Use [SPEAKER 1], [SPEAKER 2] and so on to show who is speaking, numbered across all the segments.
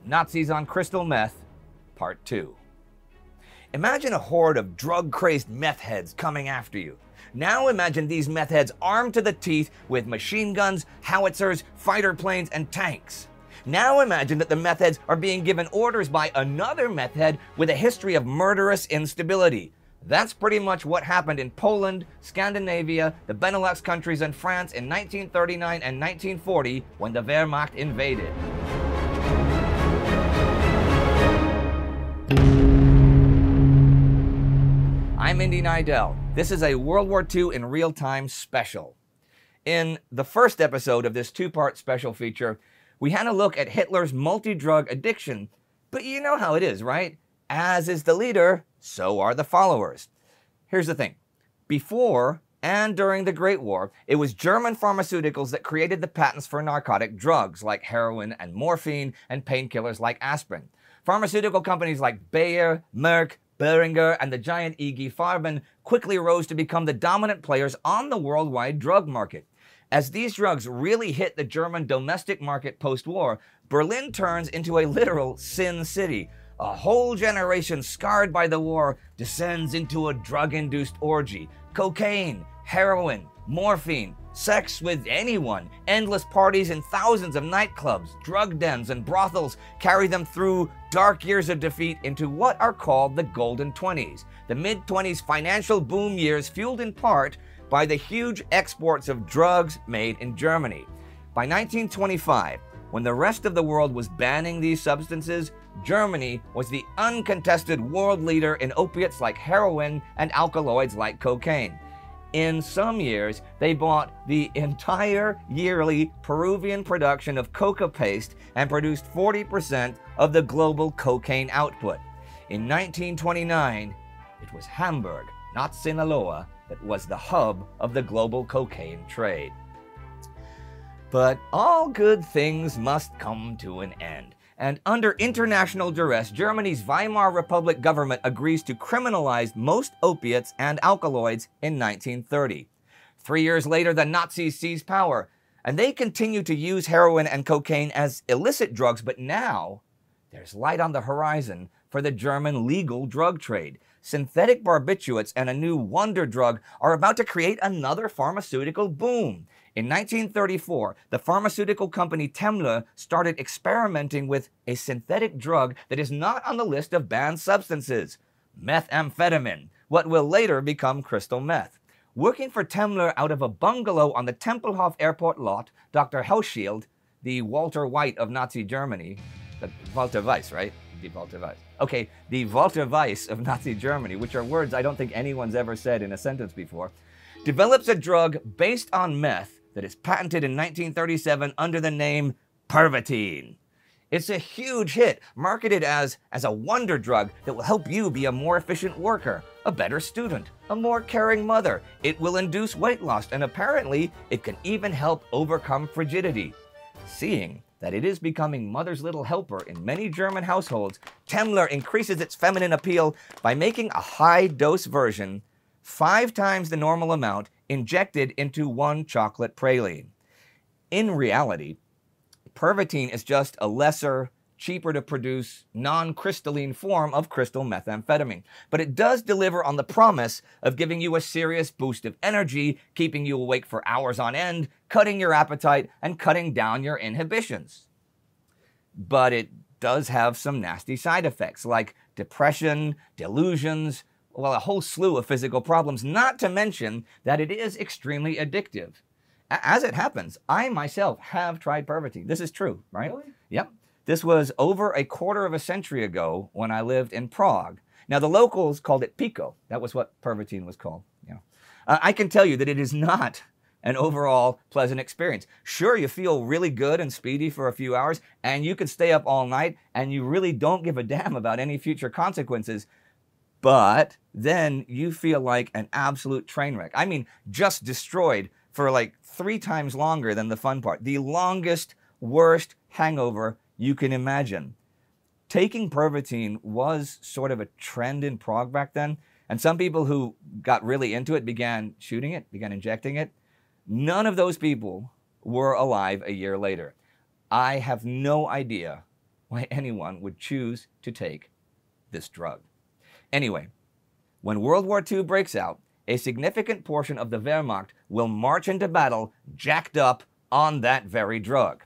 [SPEAKER 1] Nazis on Crystal Meth, Part 2. Imagine a horde of drug-crazed meth heads coming after you. Now imagine these meth heads armed to the teeth with machine guns, howitzers, fighter planes, and tanks. Now imagine that the meth heads are being given orders by another meth head with a history of murderous instability. That's pretty much what happened in Poland, Scandinavia, the Benelux countries, and France in 1939 and 1940 when the Wehrmacht invaded. I'm Indy Neidell. This is a World War II in real-time special. In the first episode of this two-part special feature, we had a look at Hitler's multi-drug addiction, but you know how it is, right? As is the leader, so are the followers. Here's the thing. Before and during the Great War, it was German pharmaceuticals that created the patents for narcotic drugs like heroin and morphine and painkillers like aspirin. Pharmaceutical companies like Bayer, Merck, Boehringer, and the giant IG Farben quickly rose to become the dominant players on the worldwide drug market. As these drugs really hit the German domestic market post-war, Berlin turns into a literal sin city. A whole generation scarred by the war descends into a drug-induced orgy. Cocaine, heroin, morphine, sex with anyone, endless parties in thousands of nightclubs, drug dens, and brothels carry them through dark years of defeat into what are called the Golden 20s, the mid-20s financial boom years fueled in part by the huge exports of drugs made in Germany. By 1925, when the rest of the world was banning these substances, Germany was the uncontested world leader in opiates like heroin and alkaloids like cocaine. In some years, they bought the entire yearly Peruvian production of coca paste and produced 40% of the global cocaine output. In 1929, it was Hamburg, not Sinaloa, that was the hub of the global cocaine trade. But all good things must come to an end. And under international duress, Germany's Weimar Republic government agrees to criminalize most opiates and alkaloids in 1930. 3 years later, the Nazis seize power, and they continue to use heroin and cocaine as illicit drugs, but now there's light on the horizon for the German legal drug trade. Synthetic barbiturates and a new wonder drug are about to create another pharmaceutical boom. In 1934, the pharmaceutical company Temmler started experimenting with a synthetic drug that is not on the list of banned substances, methamphetamine, what will later become crystal meth. Working for Temmler out of a bungalow on the Tempelhof airport lot, Dr. Hauschild, the Walter White of Nazi Germany, the Walter Weiss, right? The Walter Weiss. Okay, the Walter Weiss of Nazi Germany, which are words I don't think anyone's ever said in a sentence before, develops a drug based on meth that is patented in 1937 under the name Pervitin. It's a huge hit, marketed as a wonder drug that will help you be a more efficient worker, a better student, a more caring mother. It will induce weight loss, and apparently it can even help overcome frigidity. Seeing that it is becoming mother's little helper in many German households, Temmler increases its feminine appeal by making a high-dose version 5 times the normal amount injected into one chocolate praline. In reality, Pervitin is just a lesser, cheaper to produce, non-crystalline form of crystal methamphetamine. But it does deliver on the promise of giving you a serious boost of energy, keeping you awake for hours on end, cutting your appetite, and cutting down your inhibitions. But it does have some nasty side effects like depression, delusions, well, a whole slew of physical problems, not to mention that it is extremely addictive. As it happens, I myself have tried Pervitin. This is true, right?
[SPEAKER 2] Really?
[SPEAKER 1] Yep. This was over a quarter of a century ago when I lived in Prague. Now, the locals called it Pico. That was what Pervitin was called. I can tell you that it is not an overall pleasant experience. Sure, you feel really good and speedy for a few hours, and you can stay up all night, and you really don't give a damn about any future consequences. But then you feel like an absolute train wreck. I mean, just destroyed for like 3 times longer than the fun part. The longest, worst hangover you can imagine. Taking Pervitin was sort of a trend in Prague back then, and some people who got really into it began shooting it, began injecting it. None of those people were alive a year later. I have no idea why anyone would choose to take this drug. Anyway, when World War II breaks out, a significant portion of the Wehrmacht will march into battle jacked up on that very drug.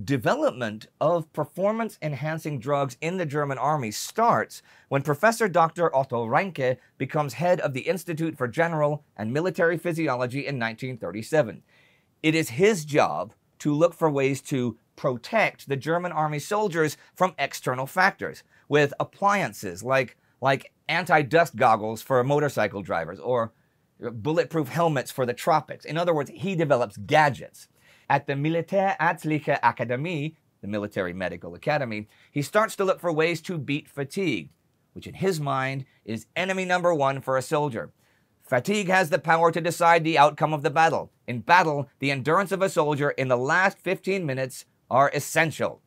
[SPEAKER 1] Development of performance-enhancing drugs in the German army starts when Professor Dr. Otto Reinke becomes head of the Institute for General and Military Physiology in 1937. It is his job to look for ways to protect the German army soldiers from external factors with appliances like anti-dust goggles for motorcycle drivers or bulletproof helmets for the tropics. In other words, he develops gadgets. At the Militärärztliche Akademie, the Military Medical Academy, he starts to look for ways to beat fatigue, which in his mind is enemy number one for a soldier. Fatigue has the power to decide the outcome of the battle. In battle, the endurance of a soldier in the last 15 minutes are essential.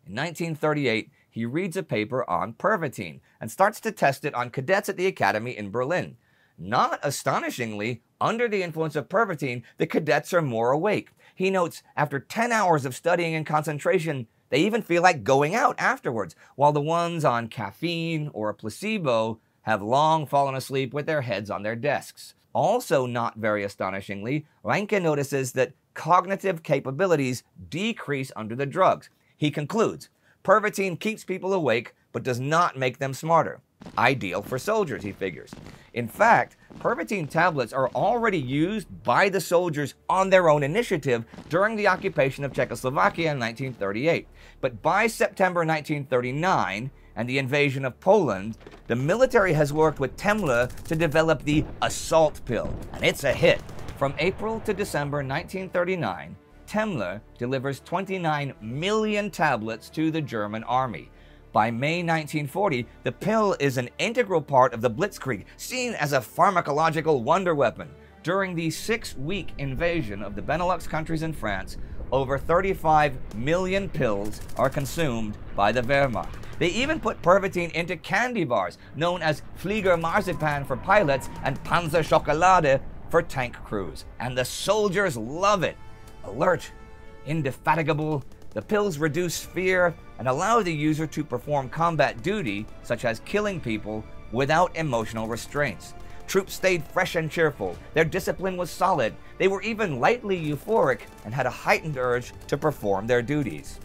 [SPEAKER 1] In 1938, he reads a paper on pervitin and starts to test it on cadets at the academy in Berlin. Not astonishingly, under the influence of pervitin, the cadets are more awake. He notes after 10 hours of studying and concentration, they even feel like going out afterwards, while the ones on caffeine or a placebo have long fallen asleep with their heads on their desks. Also not very astonishingly, Reinke notices that cognitive capabilities decrease under the drugs. He concludes, pervitin keeps people awake but does not make them smarter. Ideal for soldiers, he figures. In fact, pervitin tablets are already used by the soldiers on their own initiative during the occupation of Czechoslovakia in 1938. But by September 1939 and the invasion of Poland, the military has worked with Temmler to develop the assault pill, and it's a hit. From April to December 1939, Temmler delivers 29 million tablets to the German army. By May 1940, the pill is an integral part of the Blitzkrieg, seen as a pharmacological wonder weapon. During the 6-week invasion of the Benelux countries and France, over 35 million pills are consumed by the Wehrmacht. They even put pervitin into candy bars, known as Flieger Marzipan for pilots and Panzer Schokolade for tank crews. And the soldiers love it. Alert, indefatigable, the pills reduce fear and allow the user to perform combat duty, such as killing people, without emotional restraints. Troops stayed fresh and cheerful. Their discipline was solid. They were even lightly euphoric and had a heightened urge to perform their duties.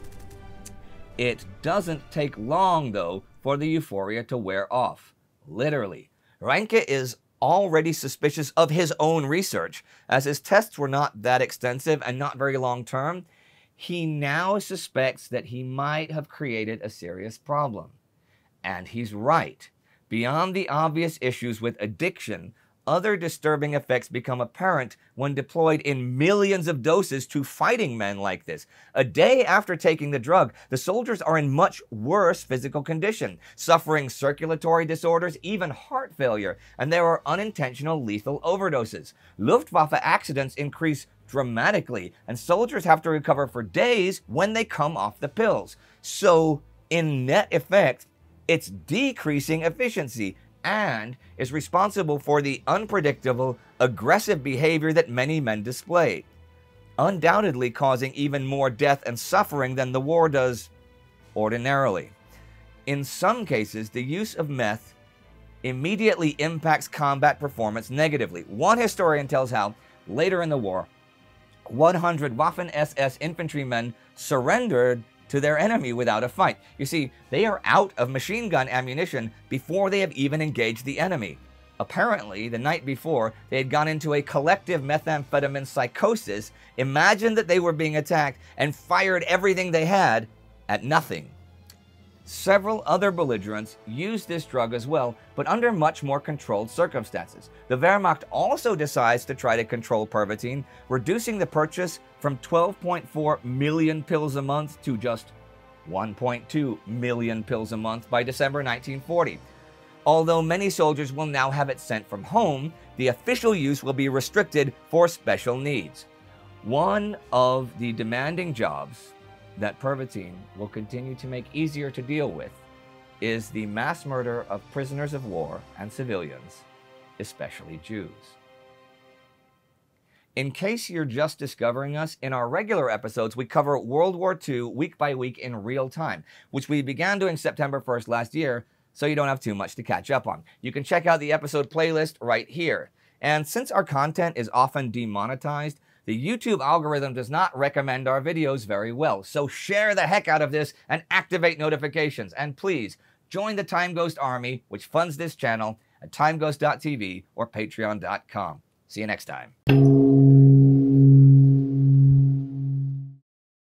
[SPEAKER 1] It doesn't take long, though, for the euphoria to wear off. Literally. Reinke is already suspicious of his own research, as his tests were not that extensive and not very long-term. He now suspects that he might have created a serious problem. And he's right. Beyond the obvious issues with addiction, other disturbing effects become apparent when deployed in millions of doses to fighting men like this. A day after taking the drug, the soldiers are in much worse physical condition, suffering circulatory disorders, even heart failure, and there are unintentional lethal overdoses. Luftwaffe accidents increase dramatically, and soldiers have to recover for days when they come off the pills. So, in net effect, it's decreasing efficiency and is responsible for the unpredictable, aggressive behavior that many men display, undoubtedly causing even more death and suffering than the war does ordinarily. In some cases, the use of meth immediately impacts combat performance negatively. One historian tells how, later in the war, 100 Waffen-SS infantrymen surrendered to their enemy without a fight. You see, they are out of machine gun ammunition before they have even engaged the enemy. Apparently, the night before, they had gone into a collective methamphetamine psychosis, imagined that they were being attacked, and fired everything they had at nothing. Several other belligerents used this drug as well, but under much more controlled circumstances. The Wehrmacht also decides to try to control pervitin, reducing the purchase from 12.4 million pills a month to just 1.2 million pills a month by December 1940. Although many soldiers will now have it sent from home, the official use will be restricted for special needs. One of the demanding jobs that pervitin will continue to make easier to deal with is the mass murder of prisoners of war and civilians, especially Jews. In case you're just discovering us, in our regular episodes, we cover World War II week by week in real time, which we began doing September 1st last year, so you don't have too much to catch up on. You can check out the episode playlist right here. And since our content is often demonetized, the YouTube algorithm does not recommend our videos very well. So share the heck out of this and activate notifications. And please, join the TimeGhost army, which funds this channel, at timeghost.tv or patreon.com. See you next time.